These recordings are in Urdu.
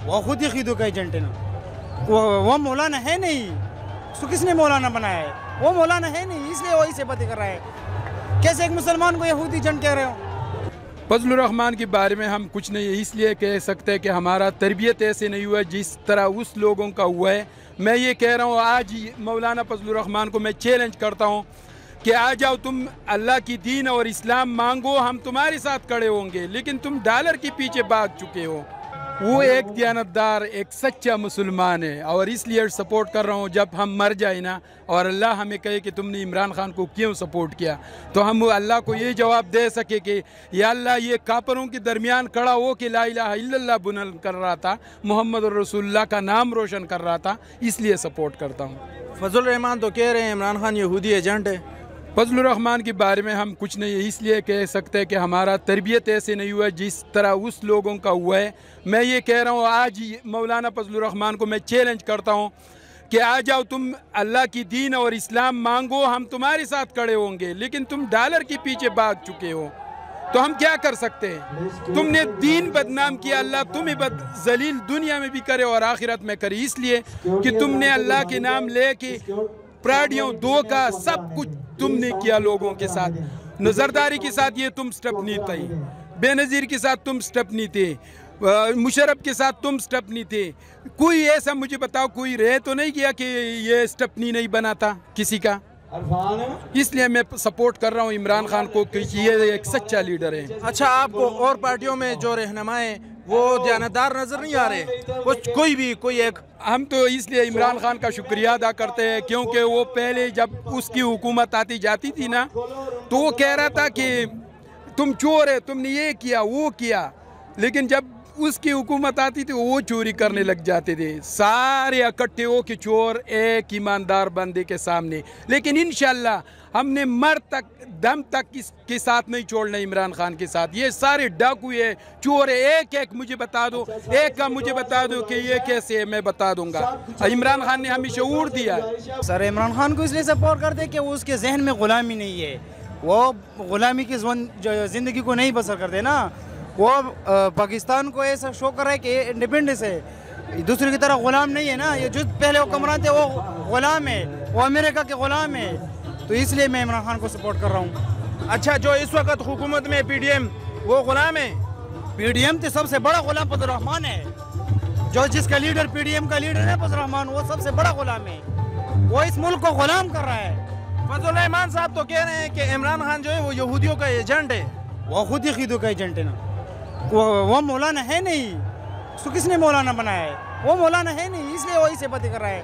وہ خود ہی خیدو کا ایجنٹ ہے نا، وہ مولانا ہے نہیں، اس کو کس نے مولانا بنایا ہے؟ وہ مولانا ہے نہیں، اس لیے وہی سے باتیں کر رہا ہے۔ کیسے ایک مسلمان کو یہودی ایجنٹ کہہ رہے ہو؟ فضل الرحمان کے بارے میں ہم کچھ نہیں اس لیے کہہ سکتے کہ ہمارا تربیت ایسے نہیں ہوا جس طرح اس لوگوں کا ہوا ہے۔ میں یہ کہہ رہا ہوں، آج مولانا فضل الرحمان کو میں چیلنج کرتا ہوں کہ آ جاؤ، تم اللہ کی دین اور اسلام مانگو، ہم تمہارے ساتھ کھڑے ہوں گے، لیکن تم ڈالر کے پیچھے بھاگ چکے ہو۔ وہ ایک دیانتدار، ایک سچا مسلمان ہے، اور اس لیے سپورٹ کر رہا ہوں۔ جب ہم مر جائیں نا اور اللہ ہمیں کہے کہ تم نے عمران خان کو کیوں سپورٹ کیا، تو ہم اللہ کو یہ جواب دے سکے کہ یا اللہ، یہ کافروں کے درمیان کھڑا ہو کہ لا الہ الا اللہ بلند کر رہا تھا، محمد رسول اللہ کا نام روشن کر رہا تھا، اس لیے سپورٹ کرتا ہوں۔ فضل الرحمان تو کہہ رہے ہیں عمران خان یہودی ایجنٹ ہے۔ فضل الرحمان کے بارے میں ہم کچھ نہیں اس لیے کہہ سکتے کہ ہمارا تربیت ایسے نہیں ہوا جس طرح اس لوگوں کا ہوا ہے۔ میں یہ کہہ رہا ہوں، آج مولانا فضل الرحمان کو میں چیلنج کرتا ہوں کہ آ جاؤ، تم اللہ کی دین اور اسلام مانگو، ہم تمہارے ساتھ کھڑے ہوں گے، لیکن تم ڈالر کے پیچھے بھاگ چکے ہو، تو ہم کیا کر سکتے ہیں؟ تم نے دین بدنام کیا، اللہ تمہیں ذلیل دنیا میں بھی کرے اور آخرت میں کرے، اس لیے کہ تم نے اللہ کے نام لے کے پراڈیوں، دھوکہ، سب کچھ تم نے کیا لوگوں کے ساتھ۔ نظرداری کے ساتھ یہ تم سٹیپ نہیں تھے، بے نظیر کے ساتھ تم سٹیپ نہیں تھے، مشرف کے ساتھ تم سٹیپ نہیں تھے۔ کوئی ایسا مجھے بتاؤ، کوئی رہ تو نہیں گیا کہ یہ سٹیپنی نہیں بنا تھا کسی کا؟ اس لیے میں سپورٹ کر رہا ہوں عمران خان کو کہ یہ ایک سچا لیڈر ہے۔ اچھا، آپ کو اور پارٹیوں میں جو رہنما ہیں وہ دیانتدار نظر نہیں آ رہے؟ کوئی ایک؟ ہم تو اس لیے عمران خان کا شکریہ ادا کرتے ہیں، کیونکہ وہ پہلے جب اس کی حکومت آتی جاتی تھی نا، تو وہ کہہ رہا تھا کہ تم چور ہے، تم نے یہ کیا وہ کیا، لیکن جب اس کی حکومت آتی تھی وہ چوری کرنے لگ جاتے تھے، سارے اکٹھے ہو کے چور ایک ایماندار بندے کے سامنے۔ لیکن انشاءاللہ ہم نے مر تک، دم تک اس کے ساتھ نہیں چھوڑنا عمران خان کے ساتھ۔ یہ سارے ڈاکو ہے، چور ہے، ایک مجھے بتا دو، ایک کا مجھے بتا دو کہ یہ کیسے ہے، میں بتا دوں گا۔ عمران خان نے ہمیں شعور دیا۔ سر، عمران خان کو اس لیے سپورٹ کرتے کہ وہ اس کے ذہن میں غلامی نہیں ہے، وہ غلامی کی زندگی کو نہیں بسر کرتے نا۔ وہ پاکستان کو ایسا شو کر رہا ہے کہ انڈیپینڈنس ہے، دوسرے کی طرح غلام نہیں ہے نا۔ یہ جو پہلے حکمران تھے وہ غلام ہے، وہ امریکہ کے غلام ہے، تو اس لیے میں عمران خان کو سپورٹ کر رہا ہوں۔ اچھا، جو اس وقت حکومت میں پی ڈی ایم، وہ غلام ہے؟ پی ڈی ایم تو سب سے بڑا غلام فضل الرحمان ہے، جس کا لیڈر پی ڈی ایم کا لیڈر ہے فضل الرحمان، وہ سب سے بڑا غلام ہے، وہ اس ملک کو غلام کر رہا ہے۔ فضل الرحمان صاحب تو کہہ رہے ہیں کہ عمران خان جو ہے وہ یہودیوں کا ایجنٹ ہے۔ وہ خود ہی خیدو کا ایجنٹ ہے نا، وہ مولانا ہے نہیں، اس کو کس نے مولانا بنایا ہے؟ وہ مولانا ہے نہیں، اس لیے وہی سے باتیں کر رہا ہے۔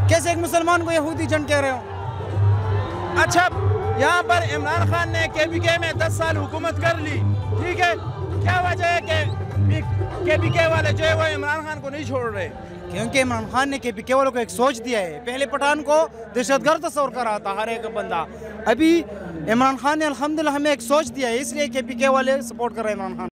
کیسے ایک مسلمان کو یہودی ایجنٹ کہہ رہے ہو؟ اچھا، یہاں پر عمران خان نے کے پی کے میں 10 سال حکومت کر لی، ٹھیک ہے، کیا وجہ ہے کہ کے پی کے والے جو ہے وہ عمران خان کو نہیں چھوڑ رہے؟ کیونکہ عمران خان نے کے پی کے والوں کو ایک سوچ دیا ہے۔ پہلے پٹھان کو دہشت گرد تصور کر رہا تھا ہر ایک بندہ، ابھی عمران خان نے الحمدللہ ہمیں ایک سوچ دیا ہے، اس لیے کے پی کے والے سپورٹ کر رہے ہیں عمران خان۔